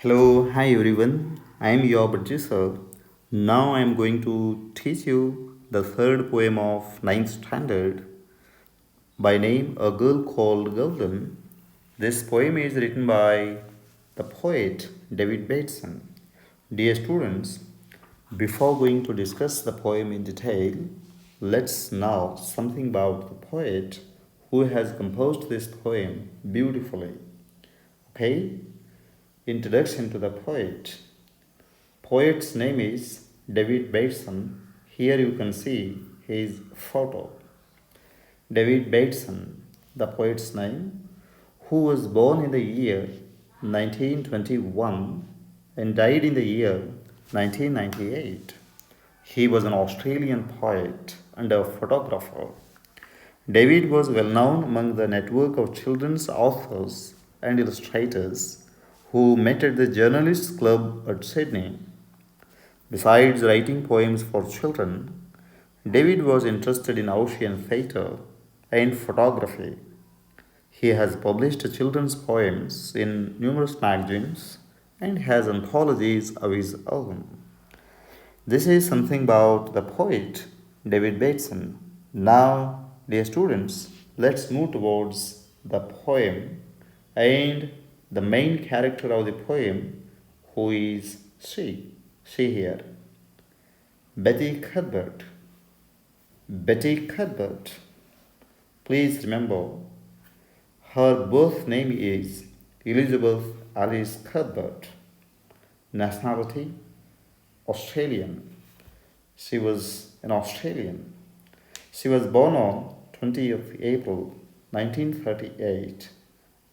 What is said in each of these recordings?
Hello, hi everyone. I am your producer. Now I am going to teach you the third poem of ninth standard by name A Girl Called Golden. This poem is written by the poet David Bateson. Dear students, before going to discuss the poem in detail, let's know something about the poet who has composed this poem beautifully. Okay? Introduction to the poet. Poet's name is David Bateson. Here you can see his photo. David Bateson, the poet's name, who was born in the year 1921 and died in the year 1998. He was an Australian poet and a photographer. David was well known among the network of children's authors and illustrators who met at the Journalists Club at Sydney. Besides writing poems for children, David was interested in ocean theatre and photography. He has published children's poems in numerous magazines and has anthologies of his own. This is something about the poet David Bateson. Now, dear students, let's move towards the poem and the main character of the poem, who is she. She here. Betty Cuthbert. Betty Cuthbert. Please remember, her birth name is Elizabeth Alice Cuthbert. Nationality Australian. She was an Australian. She was born on 20th April 1938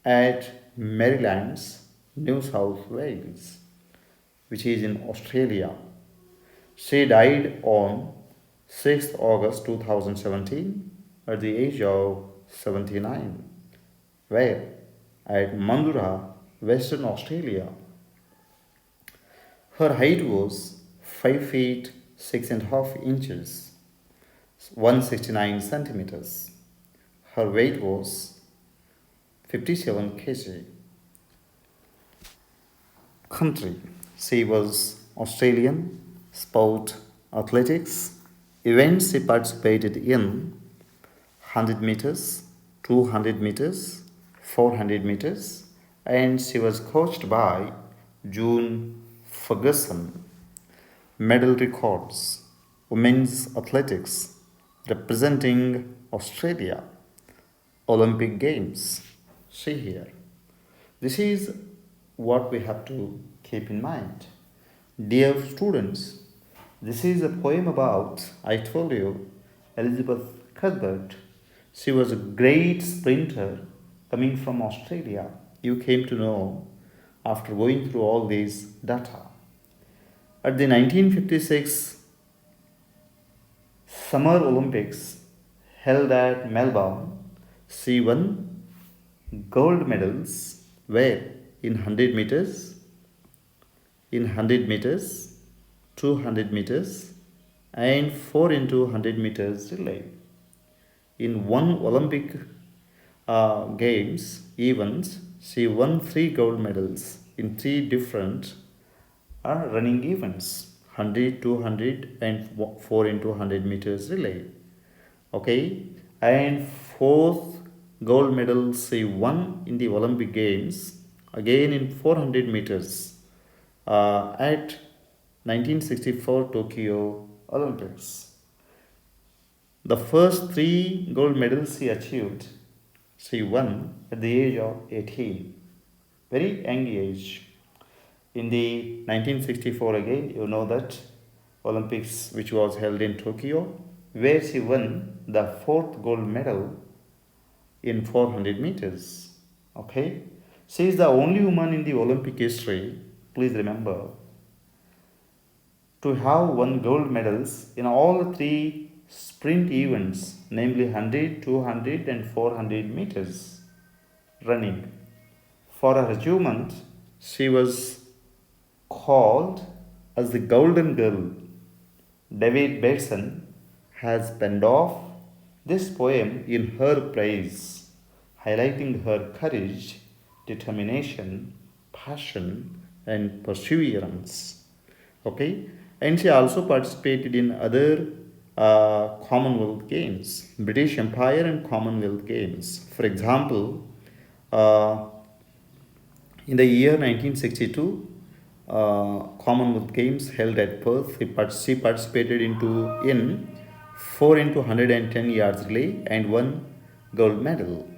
at Maryland's New South Wales, which is in Australia. She died on 6th August 2017 at the age of 79, where at Mandurah, Western Australia. Her height was 5 feet 6 and a half inches, 169 centimeters. Her weight was 57 kg. Country. She was Australian. Sport athletics. Events she participated in 100 meters, 200 meters, 400 meters, and she was coached by June Ferguson. Medal records. Women's athletics representing Australia. Olympic Games. See here. This is what we have to keep in mind. Dear students, this is a poem about, I told you, Elizabeth Cuthbert. She was a great sprinter coming from Australia. You came to know after going through all these data. At the 1956 Summer Olympics held at Melbourne, she won gold medals where in 100 meters, 200 meters, and 4 into 100 meters relay. In one Olympic Games events, she won 3 gold medals in 3 different running events: 100, 200, and 4 into 100 meters relay. Okay, and fourth gold medal she won in the Olympic Games again in 400 meters at 1964 Tokyo Olympics. The first 3 gold medals she won at the age of 18, very young age. In the 1964 again, you know that Olympics which was held in Tokyo, where she won the fourth gold medal in 400 meters. Okay, she is the only woman in the Olympic history, please remember, to have won gold medals in all 3 sprint events, namely 100, 200, and 400 meters running. For her achievement, she was called as the Golden Girl. David Bateson has penned off this poem in her praise, highlighting her courage, determination, passion, and perseverance. Okay, and she also participated in other Commonwealth Games, British Empire and Commonwealth Games. For example, uh, in the year 1962, Commonwealth Games held at Perth, she participated in 4 into 110 yards relay and won gold medal.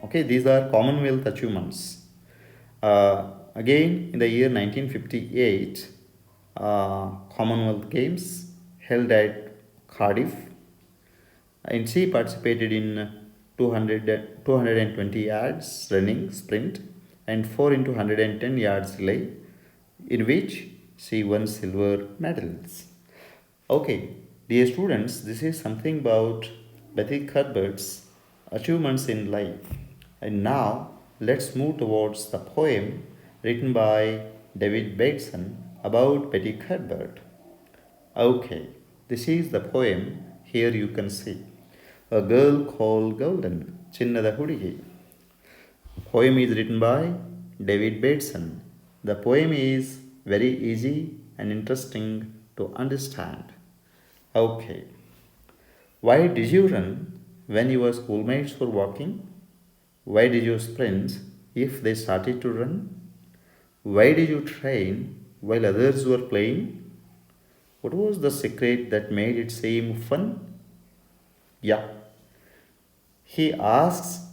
Okay, these are Commonwealth achievements. Again, in the year 1958, Commonwealth Games held at Cardiff, and she participated in 220 yards running sprint and 4 into 110 yards relay, in which she won silver medals. Okay, dear students, this is something about Betty Cuthbert's achievements in life. And now let's move towards the poem written by David Bateson about Betty Cuthbert. Okay, this is the poem. Here you can see. A girl called Golden, Chinnada Hudigi. Poem is written by David Bateson. The poem is very easy and interesting to understand. Okay. Why did you run when your schoolmates were walking? Why did you sprint if they started to run? Why did you train while others were playing? What was the secret that made it seem fun? Yeah, he asks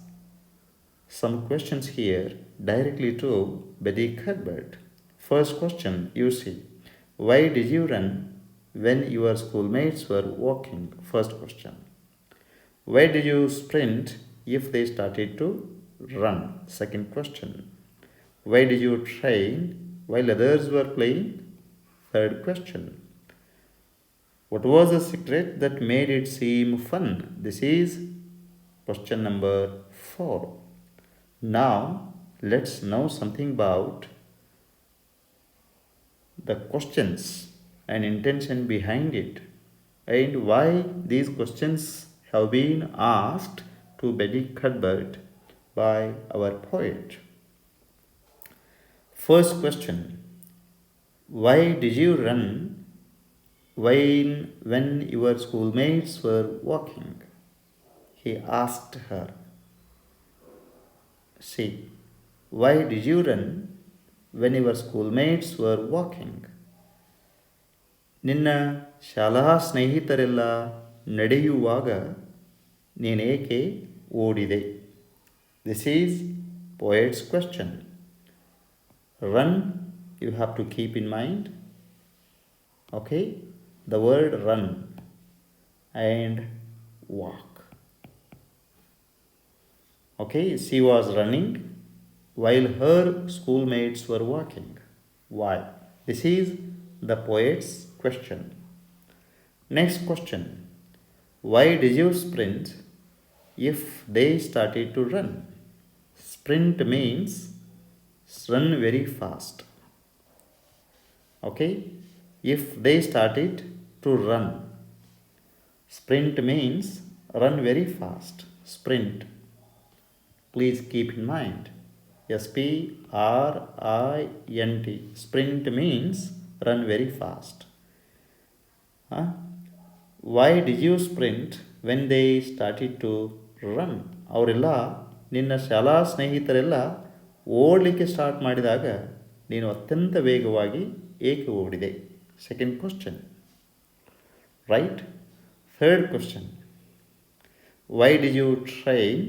some questions here directly to Betty Cuthbert. First question, you see, why did you run when your schoolmates were walking? First question. Why did you sprint if they started to run? Second question. Why did you train while others were playing? Third question. What was the secret that made it seem fun? This is question number 4. Now, let's know something about the questions and intention behind it, and why these questions have been asked to Betty Cuthbert by our poet. First question, why did you run when your schoolmates were walking? He asked her. See, why did you run when your schoolmates were walking? ನಿನ್ನ ಶಾಲಾ ಸ್ನೇಹಿತರೆಲ್ಲ ನಡೆಯುವಾಗ ನೀನೇಕೆ ಓಡಿದೆ? This is poet's question. Run, you have to keep in mind. Okay, the word run and walk. Okay, she was running while her schoolmates were walking. Why? This is the poet's question. Next question. Why did you sprint if they started to run? Sprint means run very fast. Okay, if they started to run. Sprint means run very fast. Sprint. Please keep in mind. Sprint. Sprint means run very fast. Why did you sprint when they started to run? ಅವರೆಲ್ಲ ನಿನ್ನ ಶಾಲಾ ಸ್ನೇಹಿತರೆಲ್ಲ ಓಡಲಿಕ್ಕೆ start ಮಾಡಿದಾಗ ನೀನು ಅತ್ಯಂತ ವೇಗವಾಗಿ ಏಕೆ ಓಡಿದೆ? Second question. Right? Third question. Why did you train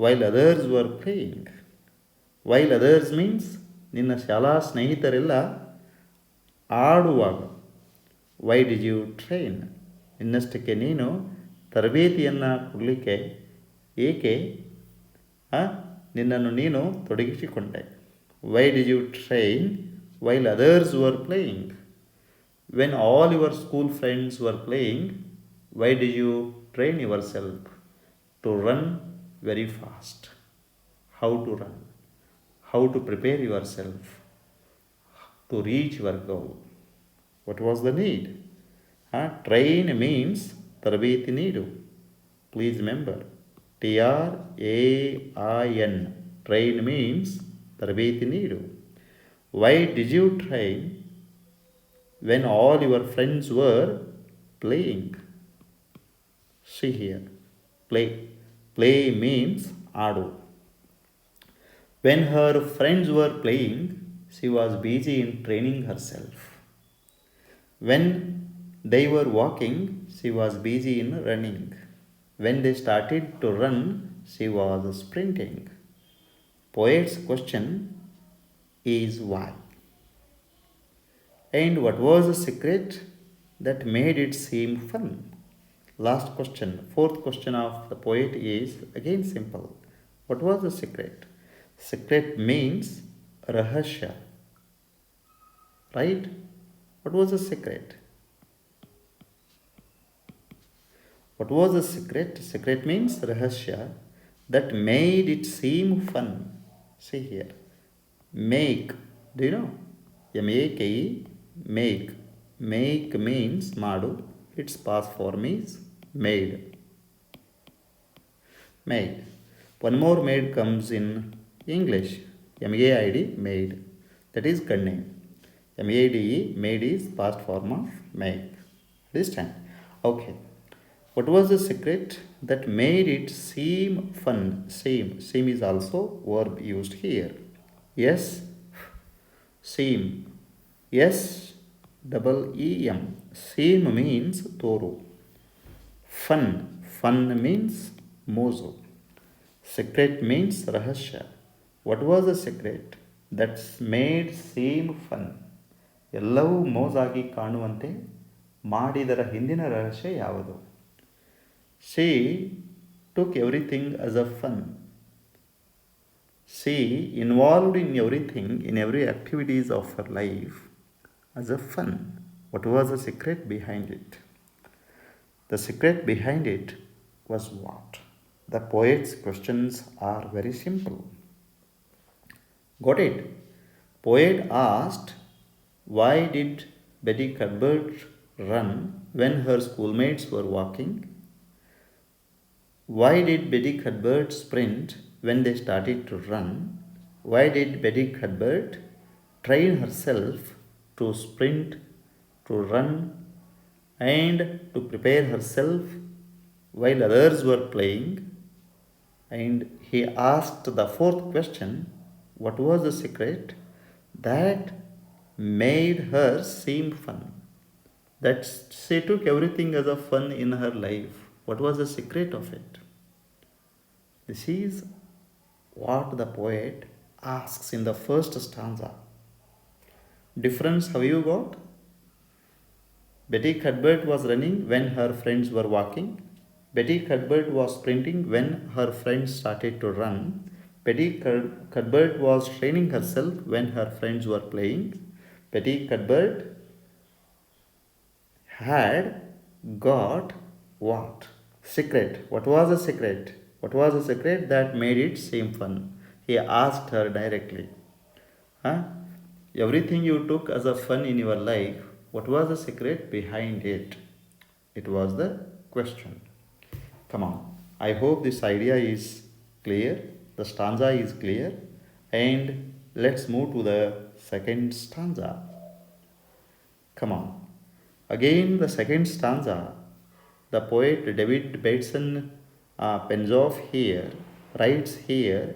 while others were playing? While others means ನಿನ್ನ ಶಾಲಾ ಸ್ನೇಹಿತರೆಲ್ಲ ಆಡುವಾಗ. Why did you train? ನಿನ್ನಷ್ಟಕ್ಕೆ ನೀನು ತರಬೇತಿಯನ್ನು ಕೊಡಲಿಕ್ಕೆ ಏಕೆ ನಿನ್ನನ್ನು ನೀನು ತೊಡಗಿಸಿಕೊಂಡೆ? Why did you train while others were playing? When all your school friends were playing, why did you train yourself to run very fast? How to run? How to prepare yourself to reach your goal? What was the need? Train means tarabeti needu. Please remember, TRAIN. Train means tarabeti needu. Why did you train when all your friends were playing? See here. Play. Play means adu. When her friends were playing, she was busy in training herself. When they were walking, she was busy in running. When they started to run, she was sprinting. Poet's question is why? And what was the secret that made it seem fun? Last question, fourth question of the poet is again simple. What was the secret? Secret means rahasya, right? What was the secret? What was the secret? Secret means rahasya that made it seem fun. See here. Make. Do you know? M-A-K-E. Make. Make means madu. Its past form is made. Made. One more made comes in English. M-A-I-D. Made. That is cunning. M-A-D-E. Made is past form of make. Understand? Okay. What was the secret that made it seem fun? Seem is also verb used here. Yes, seem. Yes, double E-M. Seem means toru. Fun means mozo. Secret means rahasya. What was the secret that made seem fun? ಎಲ್ಲವೂ ಮೋಜಾಗಿ ಕಾಣುವಂತೆ ಮಾಡಿದರ ಹಿಂದಿನ ರಹಸ್ಯ ಯಾವುದು? She took everything as a fun. She involved in everything, in every activities of her life as a fun. What was the secret behind it? The secret behind it was what? The poet's questions are very simple. Got it? Poet asked, why did Betty Cuthbert run when her schoolmates were walking? Why did Betty Cuthbert sprint when they started to run? Why did Betty Cuthbert train herself to sprint, to run, and to prepare herself while others were playing? And he asked the fourth question, what was the secret that made her seem fun? That she took everything as a fun in her life. What was the secret of it? This is what the poet asks in the first stanza. Difference have you got? Betty Cuthbert was running when her friends were walking. Betty Cuthbert was sprinting when her friends started to run. Betty Cuthbert was training herself when her friends were playing. Betty Cuthbert had got what? Secret. What was the secret? What was the secret that made it seem fun? He asked her directly. Huh? Everything you took as a fun in your life, what was the secret behind it? It was the question. Come on. I hope this idea is clear. The stanza is clear. And let's move to the second stanza. Come on. Again, the second stanza, the poet David Bateson Penzoff here writes here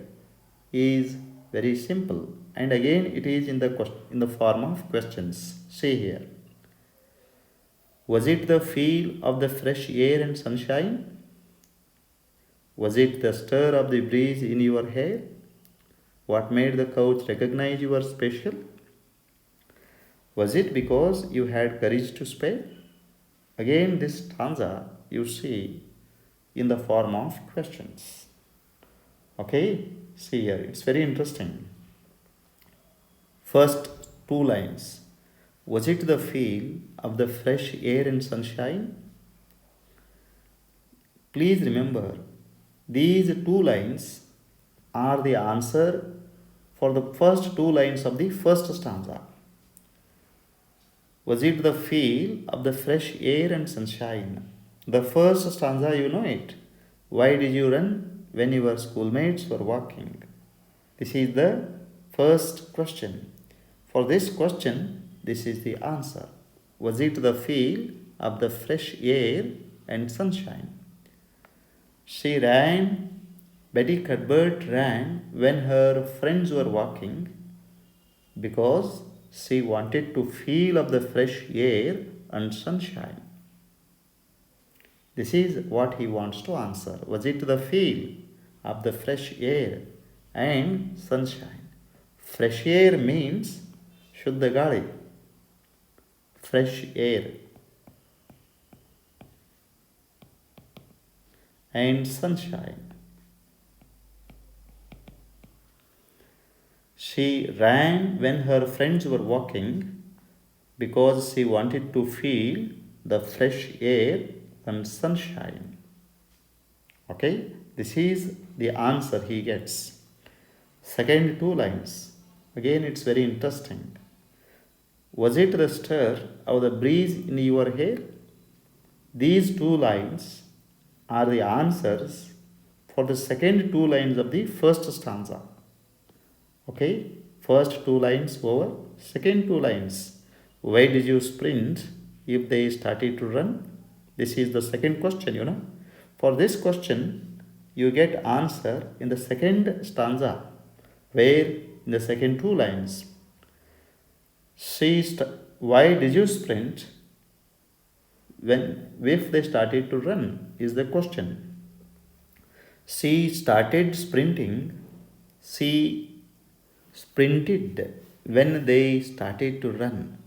is very simple, and again it is in the form of questions. See here. Was it the feel of the fresh air and sunshine? Was it the stir of the breeze in your hair? What made the couch recognize you were special? Was it because you had courage to spare? Again, this stanza you see in the form of questions. Okay, see here, it's very interesting. First two lines. Was it the feel of the fresh air and sunshine? Please remember, these two lines are the answer for the first two lines of the first stanza. Was it the feel of the fresh air and sunshine? The first stanza, you know it. Why did you run when your schoolmates were walking? This is the first question. For this question, this is the answer. Was it the feel of the fresh air and sunshine? She ran, Betty Cuthbert ran when her friends were walking because she wanted to feel of the fresh air and sunshine. This is what he wants to answer. Was it the feel of the fresh air and sunshine? Fresh air means Shuddha Gali. Fresh air. And sunshine. She ran when her friends were walking because she wanted to feel the fresh air and sunshine. Okay, this is the answer he gets. Second two lines. Again, it's very interesting. Was it the stir of the breeze in your hair? These two lines are the answers for the second two lines of the first stanza. Okay, first two lines over, second two lines. Why did you sprint if they started to run? This is the second question, For this question, you get answer in the second stanza, where in the second two lines, why did you sprint if they started to run is the question. She started sprinting. She sprinted when they started to run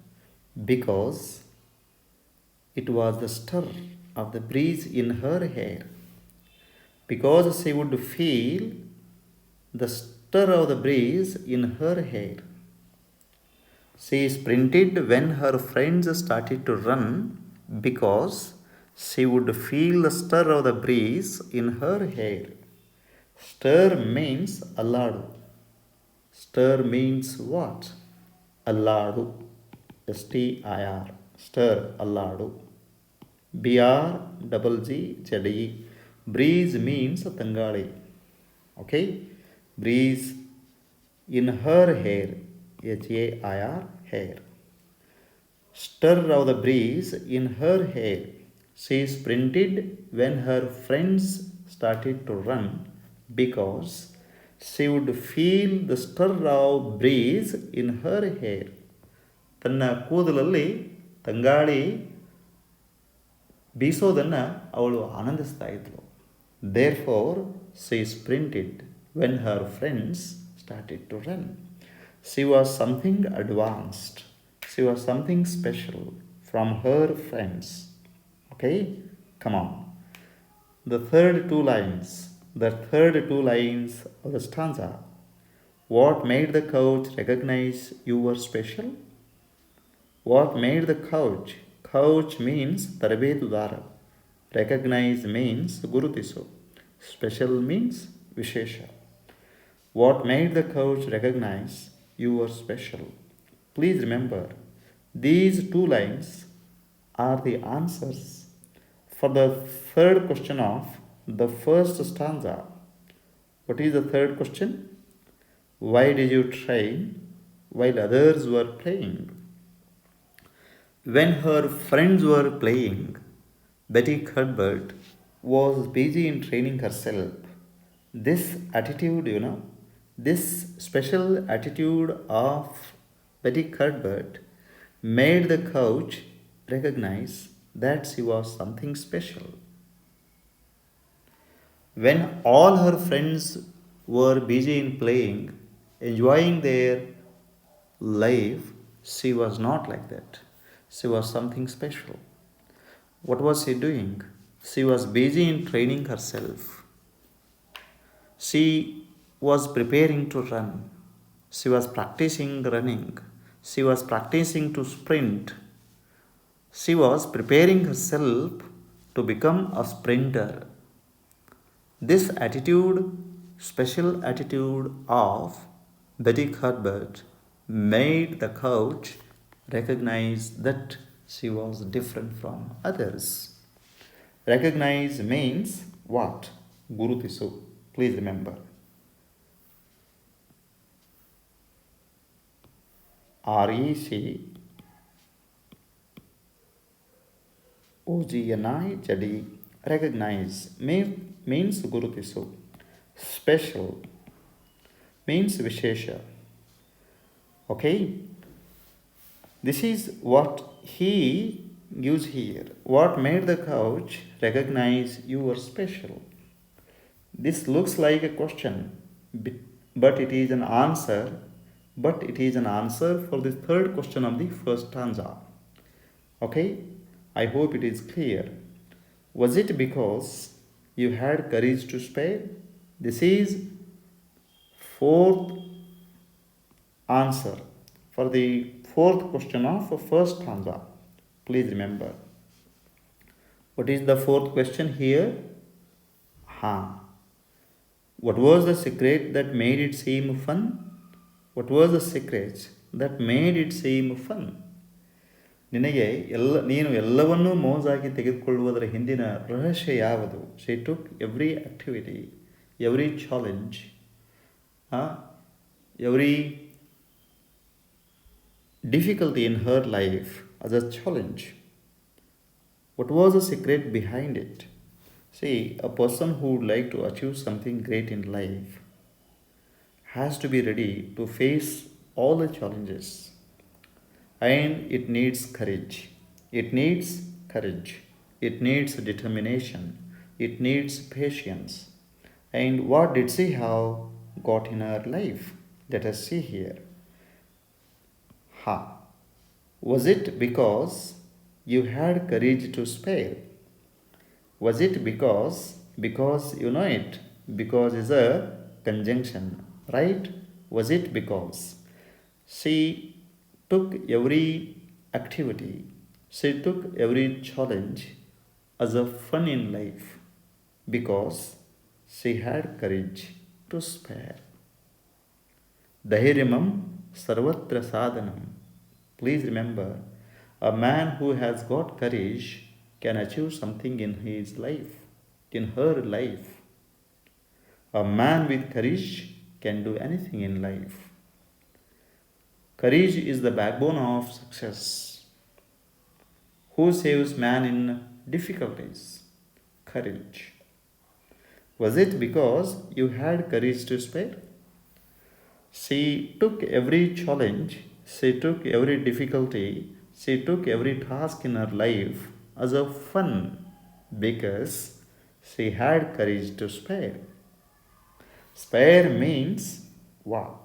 because it was the stir of the breeze in her hair. Because she would feel the stir of the breeze in her hair. She sprinted when her friends started to run because she would feel the stir of the breeze in her hair. Stir means alladu. Stir means what? Alladu. S-T-I-R. Stir, alladu. B-R-G-G-Z-E. Breeze means tangali. Okay? Breeze in her hair. H-A-I-R, hair. Stir of the breeze in her hair. She sprinted when her friends started to run because she would feel the stir of breeze in her hair. ತನ್ನ ಕೂದಲಲ್ಲಿ ತಂಗಾಳಿ ಬೀಸೋದನ್ನು ಅವಳು ಆನಂದಿಸ್ತಾ ಇದ್ಳು. Therefore, she sprinted when her friends started to run. She was something advanced. She was something special from her friends. Okay? Come on. The third two lines of the stanza. What made the coach recognize you were special? What made the coach? Coach means Tarbetudara. Recognize means Gurutisu. Special means Vishesha. What made the coach recognize you were special? Please remember, these two lines are the answers for the third question of the first stanza. What is the third question? Why did you train while others were playing? When her friends were playing, Betty Cuthbert was busy in training herself. This attitude, this special attitude of Betty Cuthbert made the coach recognize that she was something special. When all her friends were busy in playing, enjoying their life, she was not like that. She was something special. What was she doing? She was busy in training herself. She was preparing to run. She was practicing running. She was practicing to sprint. She was preparing herself to become a sprinter. This attitude, special attitude of Betty Cuthbert, made the coach recognize that she was different from others. Recognize means what? Gurutisu. Please remember. RECOGNIZE. Recognize means gurutisu. Special means vishesha. Okay, this is what he gives here. What made the couch recognize you were special? This looks like a question, but it is an answer. But it is an answer for the third question of the first stanza. Okay, I hope it is clear. Was it because you had courage to spare? This is fourth answer for the fourth question of first stanza. Please remember. What is the fourth question here? What was the secret that made it seem fun? What was the secret that made it seem fun? ನೀನು ಎಲ್ಲವನ್ನೂ ಮೋಜಾಗಿ ತೆಗೆದುಕೊಳ್ಳುವುದರ ಹಿಂದಿನ ರಹಸ್ಯ ಯಾವುದು? She took every activity, every challenge, every difficulty in her life as a challenge. What was the secret behind it? See, a person who would like to achieve something great in life has to be ready to face all the challenges. And it needs courage. It needs courage. It needs determination. It needs patience. And what did she have got in her life? Let us see here. Was it because you had courage to spare? Was it because you know it, because is a conjunction, right? Was it because she took every activity, she took every challenge as a fun in life because she had courage to spare. Dhairyamam sarvatra sadhanam. Please remember, a man who has got courage can achieve something in his life, in her life. A man with courage can do anything in life. Courage is the backbone of success. Who saves man in difficulties? Courage. Was it because you had courage to spare? She took every challenge, she took every difficulty, she took every task in her life as a fun because she had courage to spare. Spare means what?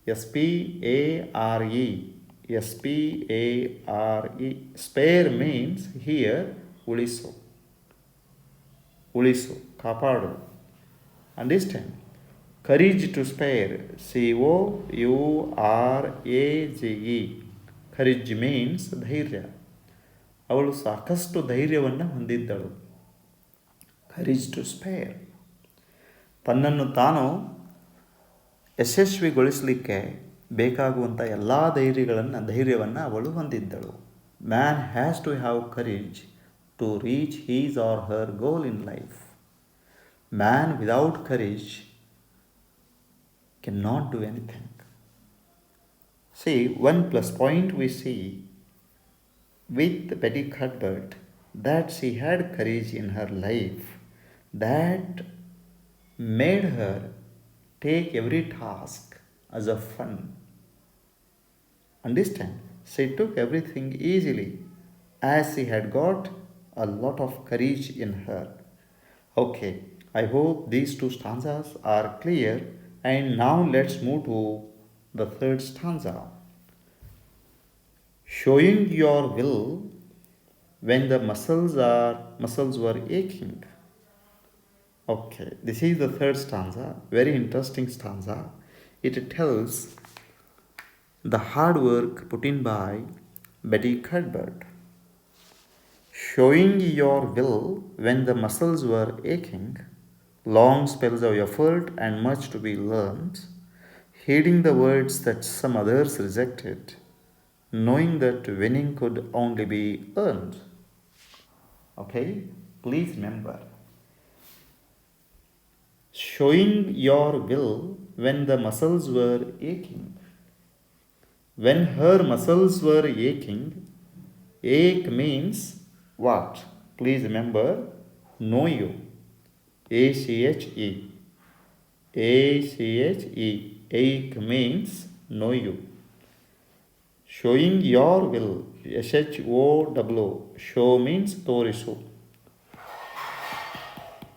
S-P-A-R-E. S-P-A-R-E. Spare means here ulisu. Ulisu, kapadu. Understand? Courage to spare. C-O-U-R-A-G-E. Courage means ಧೈರ್ಯ. ಅವಳು ಸಾಕಷ್ಟು ಧೈರ್ಯವನ್ನು ಹೊಂದಿದ್ದಳು. Courage to spare. ತನ್ನನ್ನು ತಾನು ಯಶಸ್ವಿಗೊಳಿಸಲಿಕ್ಕೆ ಬೇಕಾಗುವಂಥ ಎಲ್ಲ ಧೈರ್ಯವನ್ನು ಅವಳು ಹೊಂದಿದ್ದಳು. Man has to have courage to reach his or her goal in life. Man without courage can not do anything. See, one plus point we see with Betty Cuthbert that she had courage in her life that made her take every task as a fun. Understand? She took everything easily as she had got a lot of courage in her. Okay, I hope these two stanzas are clear, and now let's move to the third stanza. Showing your will when the muscles were aching. Okay, this is the third stanza, very interesting stanza. It tells the hard work put in by Betty Cuthbert. Showing your will when the muscles were aching, long spells of effort and much to be learned, heeding the words that some others rejected, knowing that winning could only be earned. Okay, please remember. Showing your will when the muscles were aching. When her muscles were aching, ache means what? Please remember, know you. ACHE. ACHE. Ache means know you. Showing your will. SHOW. Show means torisu.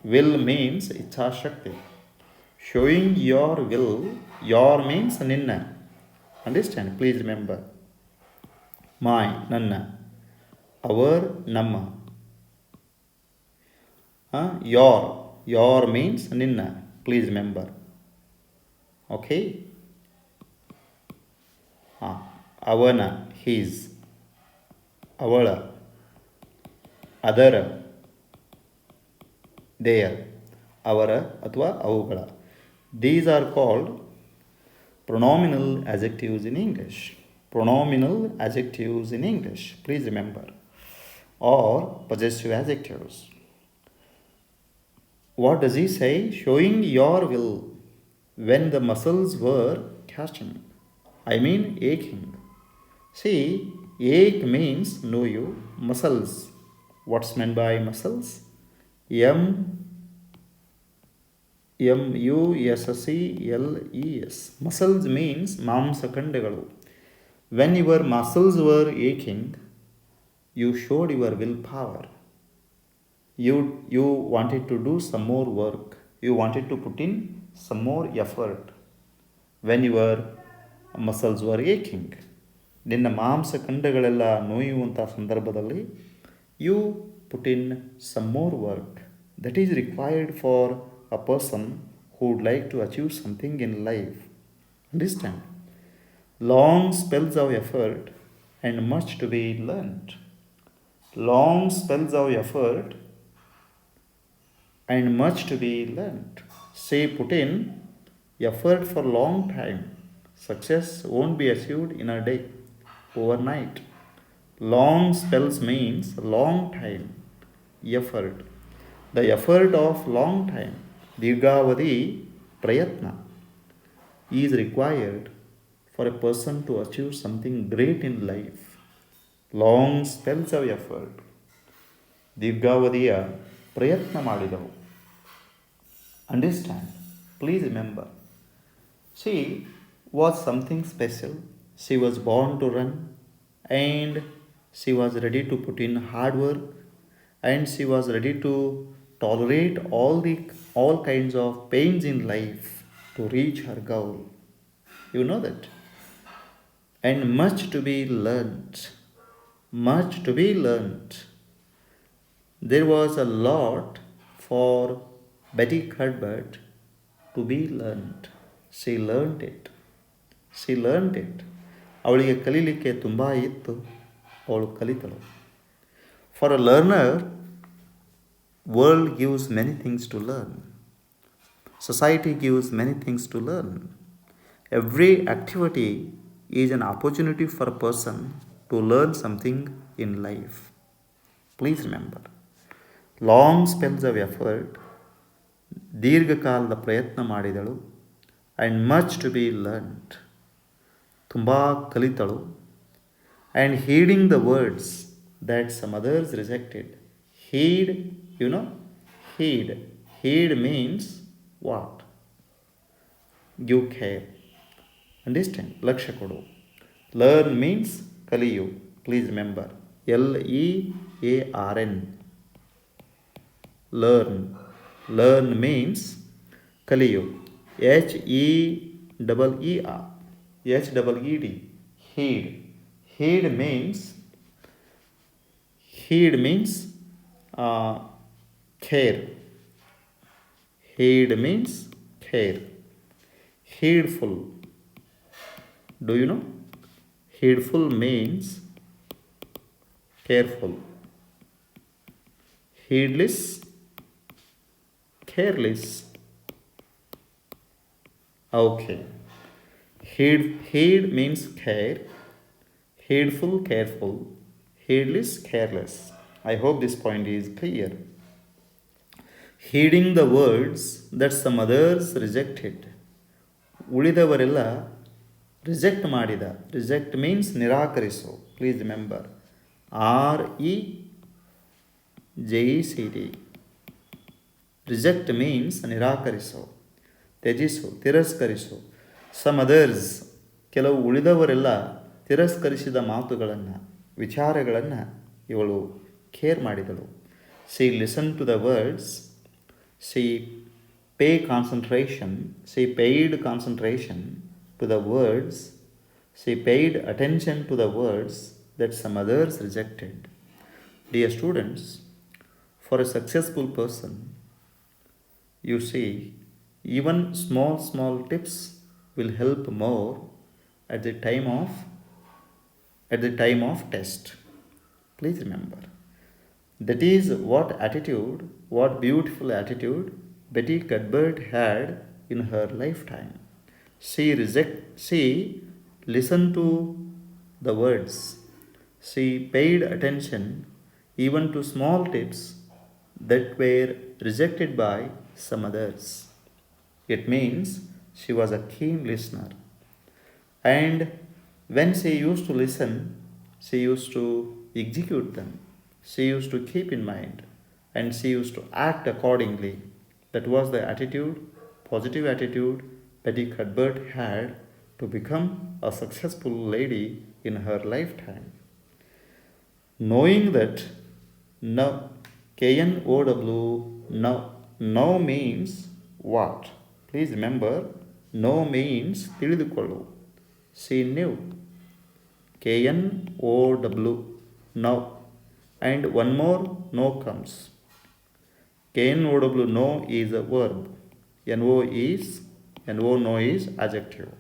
Will means ichhashakti. Showing your will. Your means ninna. Understand? Please remember. My, nanna. Our, namma. Your means ninna. Please remember. Okay? Avana, his. Avala, other, their. Avara, athwa, avugala. These are called pronominal adjectives in English. Pronominal adjectives in English. Please remember. Or possessive adjectives. What does he say? Showing your will when the muscles were catching. I mean aching. See, ache means know you. Muscles. What's meant by muscles? MUSCLES. Muscles means ಮಾಂಸಖಂಡಗಳು. When your muscles were aching, you showed your willpower. You wanted to do some more work. You wanted to put in some more effort when your muscles were aching. ನಿನ್ನ ಮಾಂಸಖಂಡಗಳೆಲ್ಲ ನೋಯುವಂಥ ಸಂದರ್ಭದಲ್ಲಿ you put in some more work that is required for a person who would like to achieve something in life. Understand? Long spells of effort and much to be learnt. Long spells of effort and much to be learnt. Say, put in effort for long time. Success won't be achieved in a day, overnight. Long spells means long time, effort. The effort of long time, dirgavadi prayatna, is required for a person to achieve something great in life. Long spells of effort, ದೀರ್ಘಾವಧಿಯ ಪ್ರಯತ್ನ ಮಾಡಿದವು. Understand? Please remember. She was something special. She was born to run and she was ready to put in hard work and she was ready to tolerate all kinds of pains in life to reach her goal. You know that? And much to be learnt. Much to be learnt. There was a lot for Betty Cuthbert to be learnt. She learnt it. She learnt it. ಅವಳಿಗೆ ಕಲೀಲಿಕ್ಕೆ ತುಂಬ ಇತ್ತು, ಅವಳು ಕಲಿತಳು. For a learner, world gives many things to learn. Society gives many things to learn. Every activity is an opportunity for a person to learn something in life. Please remember. Long spells of effort, ದೀರ್ಘಕಾಲದ ಪ್ರಯತ್ನ ಮಾಡಿದಳು, and much to be learnt, ತುಂಬ ಕಲಿತಳು, and heeding the words that some others rejected. Heed, you know, heed. Heed means what? Give care. Understand? ಲಕ್ಷ್ಯ ಕೊಡು. Learn means ಕಲಿಯು. Please remember. LEARN. Learn. Learn means ಕಲಿಯು. HEED. Heed. Heed means care. Heed means care. Heedful. Do you know? Heedful means careful. Heedless, careless. Okay. Heed means care. Heedful, careful. Heedless, careless. I hope this point is clear. Heeding the words that some others rejected. ಉಳಿದವರೆಲ್ಲ reject ಮಾಡಿದ. Reject means ನಿರಾಕರಿಸು. Please remember. REJECT. Reject means ನಿರಾಕರಿಸು, ತ್ಯಜಿಸು, ತಿರಸ್ಕರಿಸು. Some others, ಕೆಲವು ಉಳಿದವರೆಲ್ಲ ತಿರಸ್ಕರಿಸಿದ ಮಾತುಗಳನ್ನು, ವಿಚಾರಗಳನ್ನು ಇವಳು ಕೇರ್ ಮಾಡಿದಳು. She listen to the words, she paid concentration to the words, she paid attention to the words that some others rejected. Dear students, for a successful person, you see, even small tips will help more at the time of test. Please remember. That is what beautiful attitude Betty Cuthbert had in her lifetime. She listened to the words. She paid attention even to small tips that were rejected by some others. It means she was a keen listener. And when she used to listen, she used to execute them. She used to keep in mind, and she used to act accordingly. That was the positive attitude Betty Cuthbert had to become a successful lady in her lifetime. Knowing that now, KNOW, now means what? Please remember, no means ತಿಳಿದುಕೊಳ್ಳು. She knew. KNOW, now. And one more no comes. KNOW, no is a verb. NO no is adjective.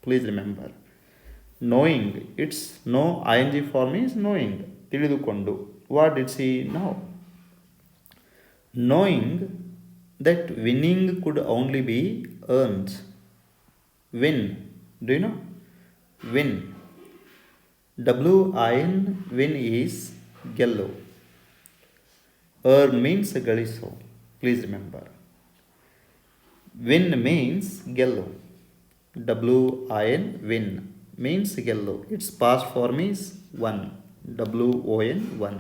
Please remember. Knowing, it's no ing form is knowing. ತಿಳಿದುಕೊಂಡು. What did she know? Knowing that winning could only be earned. Win. Do you know? Win. WIN, win is ಗೆಲ್ಲು. Earn means ಗಳಿಸು. Please remember. Win means ಗೆಲ್ಲು. WIN, win means ಗೆಲ್ಲು. Its past form is won. WON, won.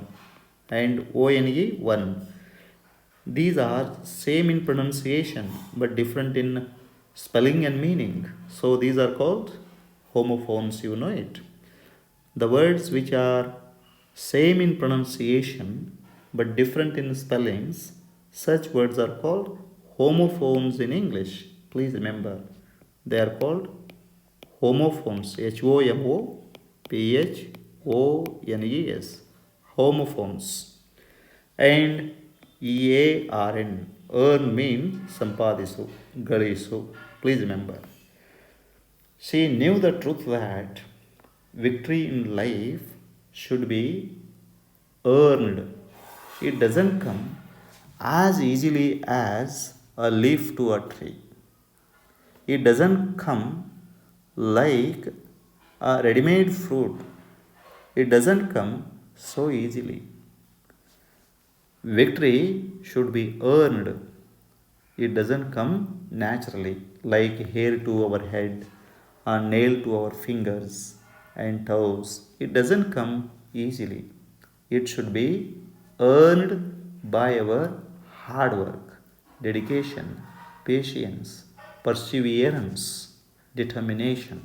And ONE, won. These are same in pronunciation but different in spelling and meaning. So these are called homophones. You know it. The words which are same in pronunciation but different in spellings, such words are called homophones in English. Please remember, they are called homophones. HOMOPHONES. Homophones. And EARN, earn means ಸಂಪಾದಿಸು, ಗಳಿಸು. Please remember. She knew the truth that victory in life should be earned. It doesn't come as easily as a leaf to a tree. It doesn't come like a ready-made fruit. It doesn't come so easily. Victory should be earned. It doesn't come naturally, like hair to our head, a nail to our fingers and toes. It doesn't come easily. It should be earned by our hard work, dedication, patience, perseverance, determination.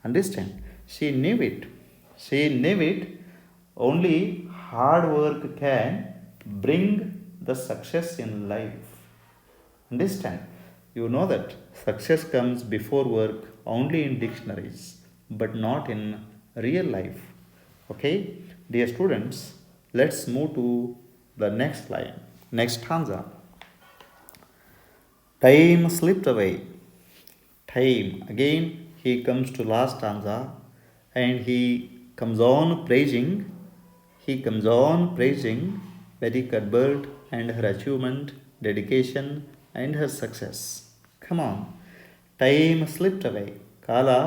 Understand? She knew it. She knew it. Only hard work can bring the success in life. Understand? You know that success comes before work only in dictionaries, but not in real life. Okay? Dear students, let's move to the next line, next stanza. Time slipped away. Time. Again, he comes to last stanza and he comes on praising Betty Cuthbert and her achievement, dedication and her success. Come on. Time slipped away. Kala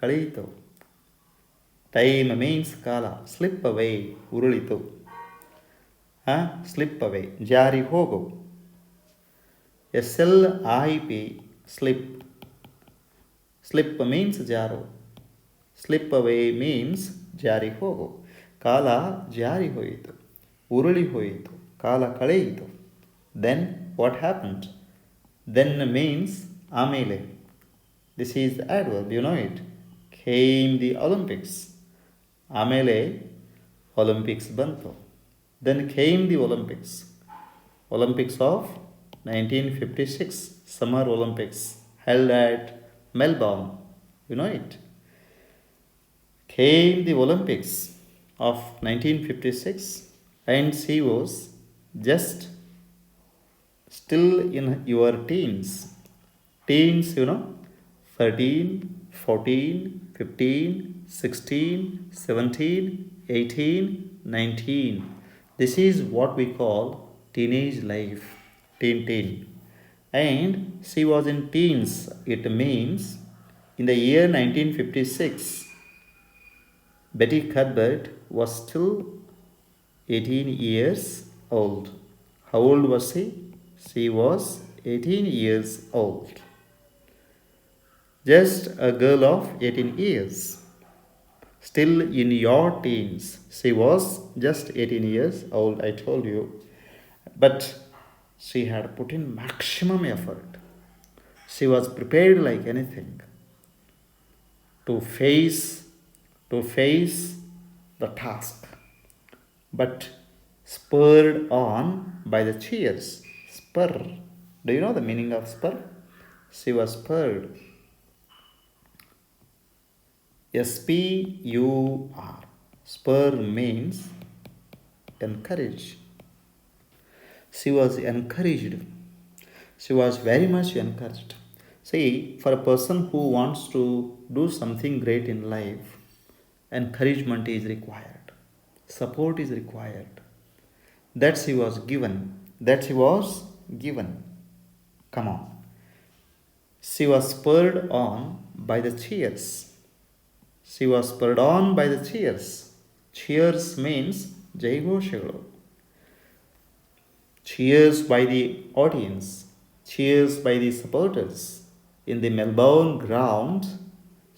ಕಳೆಯಿತು. Time means ಕಾಲ. Slip away, ಉರುಳಿತು. Slip away, ಜಾರಿ ಹೋಗು. SLIP, slip. Slip means ಜಾರು. Slip away means ಜಾರಿ ಹೋಗು. ಕಾಲ ಜಾರಿ ಹೋಯಿತು, ಉರುಳಿ ಹೋಯಿತು, ಕಾಲ ಕಳೆಯಿತು. Then what happened? Then means ಆಮೇಲೆ. This is the adverb, you know it. Came the Olympics. ಆಮೇಲೆ Olympics ಬಂತು. Then came the Olympics. Olympics of 1956, Summer Olympics held at Melbourne. You know it. Came the Olympics of 1956 and she was just still in your teens. Teens, 13, 14, 15, 16, 17, 18, 19. This is what we call teenage life. Teen. And she was in teens. It means in the year 1956, Betty Cuthbert was still 18 years old. How old was she? She was 18 years old. Just a girl of 18 years. Still in your teens. She was just 18 years old, I told you. But she had put in maximum effort. She was prepared like anything to face the task, but spurred on by the cheers. Spur. Do you know the meaning of spur? She was spurred. S-P-U-R. Spur means encourage. She was encouraged. She was very much encouraged. See, for a person who wants to do something great in life, encouragement is required. Support is required. That she was given. Come on. She was spurred on by the cheers. She was spurred on by the cheers. Cheers means ಜೈಘೋಷಗಳು. Cheers by the audience. Cheers by the supporters. In the Melbourne ground,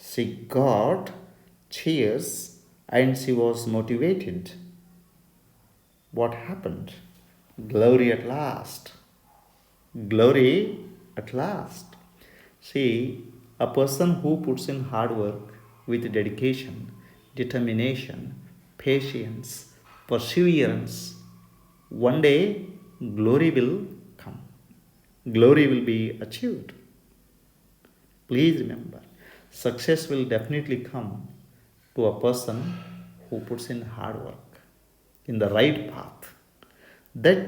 she got cheers and she was motivated. What happened? Glory at last. Glory at last. See, a person who puts in hard work with dedication, determination, patience, perseverance, one day glory will come. Glory will be achieved. Please remember, success will definitely come to a person who puts in hard work in the right path. That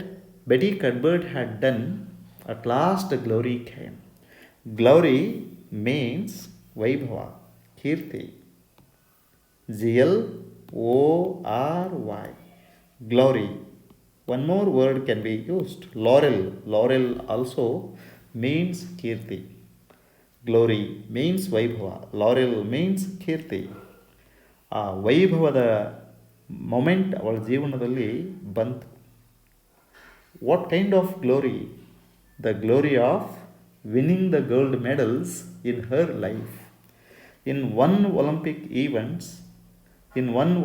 Betty Cuthbert had done, at last the glory came. Glory means Vaibhava, Kirti. Glory. Glory. One more word can be used. Laurel. Laurel also means Kirti. Glory means Vaibhava. Laurel means Kirti. ಆ ವೈಭವದ moment ಅವಳ ಜೀವನದಲ್ಲಿ ಬಂತು. What kind of glory? The glory of winning the gold medals in her life. In one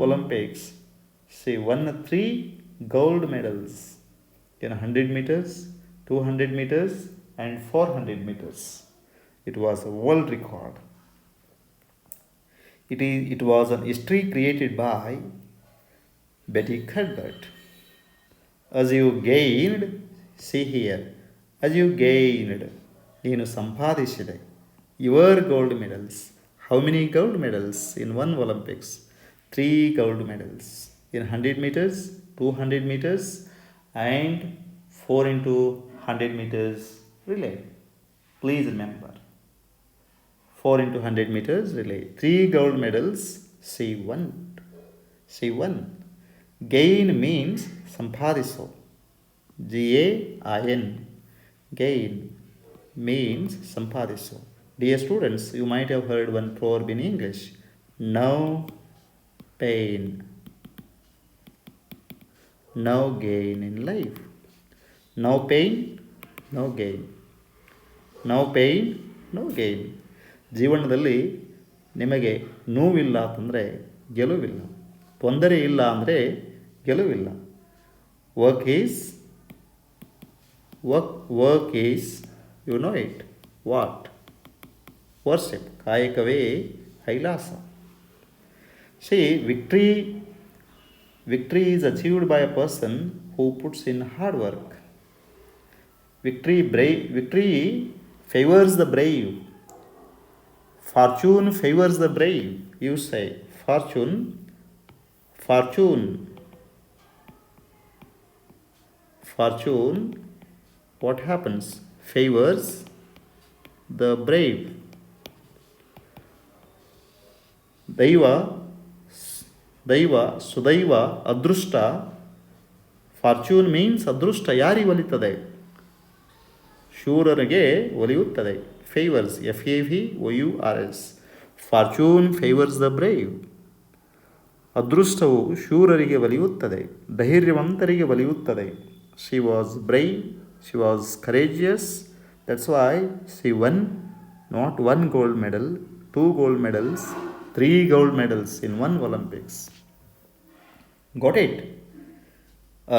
Olympics, she won 3 gold medals in 100 meters, 200 meters and 400 meters. It was a world record. It was an history created by Betty Cuthbert. As you gained, see here, as you gained, ನೀನು ಸಂಪಾದಿಸಿದೆ your gold medals. How many gold medals in one Olympics? 3 gold medals in 100 meters, 200 meters and 4 into 100 meters relay. Please remember, 4 into 100 meters relay. 3 gold medals she won. Gain means ಸಂಪಾದಿಸು. GAIN. Gain means ಸಂಪಾದಿಸು. Dear students, you might have heard one proverb in English. No pain, no gain in life. No pain, no gain. No pain, no gain. ಜೀವನದಲ್ಲಿ ನಿಮಗೆ ನೋವಿಲ್ಲ ಅಂತಂದರೆ ಗೆಲುವಿಲ್ಲ, ತೊಂದರೆ ಇಲ್ಲ ಅಂದರೆ ಗೆಲುವಿಲ್ಲ. Work is work is you know it what worship, ಕಾಯಕವೇ ಕೈಲಾಸ. See victory is achieved by a person who puts in hard work. Victory favors the brave. Fortune favors the brave. You say fortune, what happens? Favors the brave. ದೈವ ಸುದೈವ ಅದೃಷ್ಟ. Fortune means ಅದೃಷ್ಟ ಯಾರಿಗೆ ಒಲಿತದೆ? ಶೂರರಿಗೆ ಒಲಿಯುತ್ತದೆ. Favours FAVOURS. Fortune favours the brave. ಅದೃಷ್ಟವು ಶೂರರಿಗೆ ಒಲಿಯುತ್ತದೆ, ಧೈರ್ಯವಂತರಿಗೆ ಒಲಿಯುತ್ತದೆ. She was brave, she was courageous. That's why she won not 1 gold medal, 2 gold medals, 3 gold medals in one Olympics. Got it?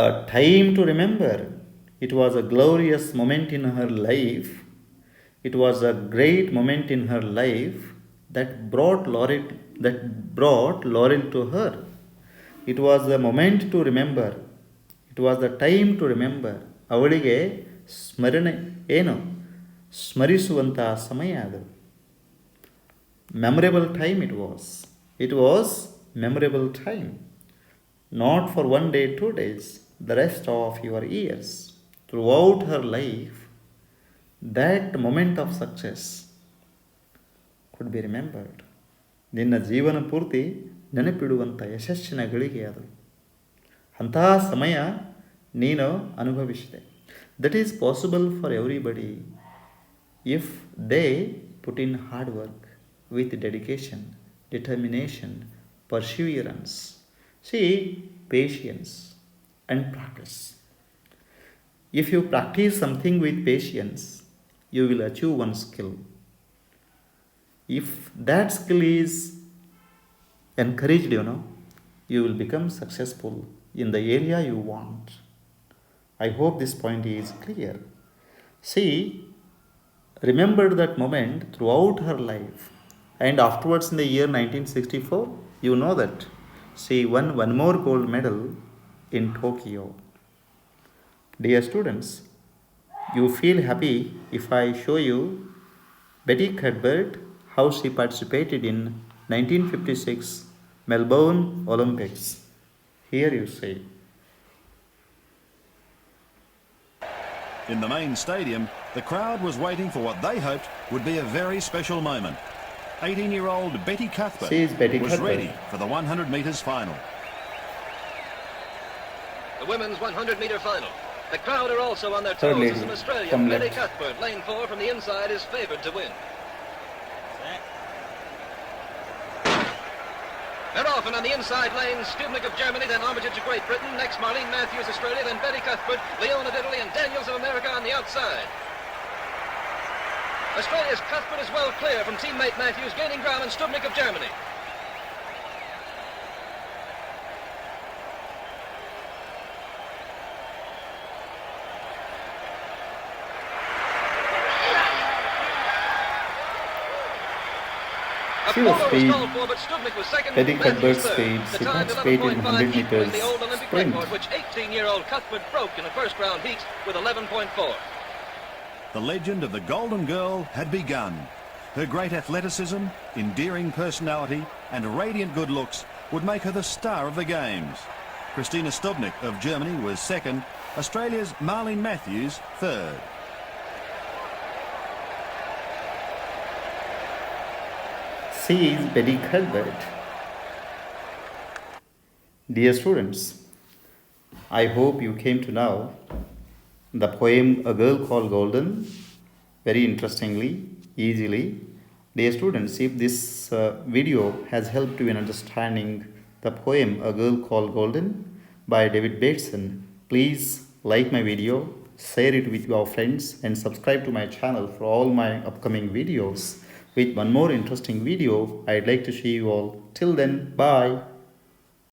A time to remember. It was a glorious moment in her life. It was a great moment in her life that brought laurel to her. It was the moment to remember. It was the time to remember. ಅವಳಿಗೆ ಸ್ಮರಿಸುವಂತಹ ಸಮಯ ಅದು. Memorable time it was. It was memorable time. Not for 1 day, 2 days, the rest of your years. Throughout her life, that moment of success could be remembered. ನಿನ್ನ ಜೀವನ ಪೂರ್ತಿ ನೆನಪಿಡುವಂಥ ಯಶಸ್ಸಿನ ಗಳಿಗೆ ಅದು. ಅಂತಹ ಸಮಯ ನೀನು ಅನುಭವಿಸಿದೆ. That is possible for everybody if they put in hard work with dedication, determination, perseverance. See, patience and practice. If you practice something with patience, you will achieve one skill. If that skill is encouraged, you will become successful in the area you want. I hope this point is clear. See, remembered that moment throughout her life, and afterwards in the year 1964, you know that she won one more gold medal in Tokyo. Dear students, you feel happy if I show you Betty Cuthbert, how she participated in 1956 Melbourne Olympics. Here you say. In the main stadium, the crowd was waiting for what they hoped would be a very special moment. 18-year-old Betty Cuthbert was ready for the 100 metres final. The women's 100-metre final. The crowd are also on their toes as an Australian, Betty Cuthbert, lane 4 from the inside, is favoured to win. They're off, and on the inside lane, Stubnik of Germany, then Armitage of Great Britain, next Marlene Matthews, Australia, then Betty Cuthbert, Leon of Italy, and Daniels of America on the outside. Australia's Cuthbert is well clear from teammate Matthews, gaining ground on Stubnik of Germany. She was speed. Betty Cuthbert's speed. She participated in 100 meters sprint. Which 18-year-old Cuthbert broke in the first round heat with 11.4. The legend of the Golden Girl had begun. Her great athleticism, endearing personality and radiant good looks would make her the star of the Games. Christina Stubnik of Germany was second, Australia's Marlene Matthews third. She is Betty Cuthbert. Dear students, I hope you came to know the poem A Girl Called Golden very interestingly, easily. Dear students, if this video has helped you in understanding the poem A Girl Called Golden by David Bateson, please like my video, share it with your friends, and subscribe to my channel for all my upcoming videos. with one more interesting video. I'd like to see you all. Till then, bye.